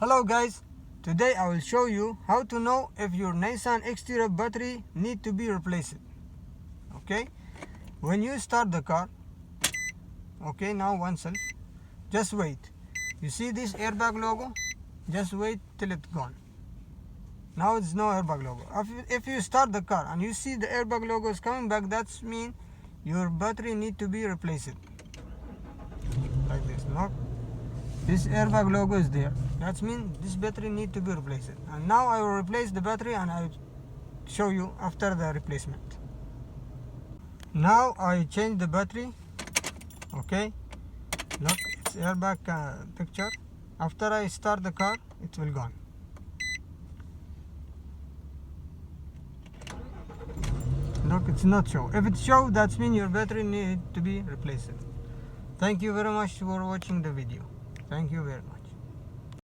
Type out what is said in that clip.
Hello guys, today I will show you how to know if your Nissan Xterra battery need to be replaced. Okay, when you start the car, okay, now oneself, just wait. You see this airbag logo? Just wait till it's gone. Now it's no airbag logo. If you start the car and you see the airbag logo is coming back, that's mean your battery need to be replaced. Like this, no? This airbag logo is there. That means this battery need to be replaced. And now I will replace the battery and I will show you after the replacement. Now I change the battery. Okay, look, it's airbag picture. After I start the car, it will gone. Look, it's not show. If it show, that means your battery need to be replaced. Thank you very much for watching the video. Thank you very much.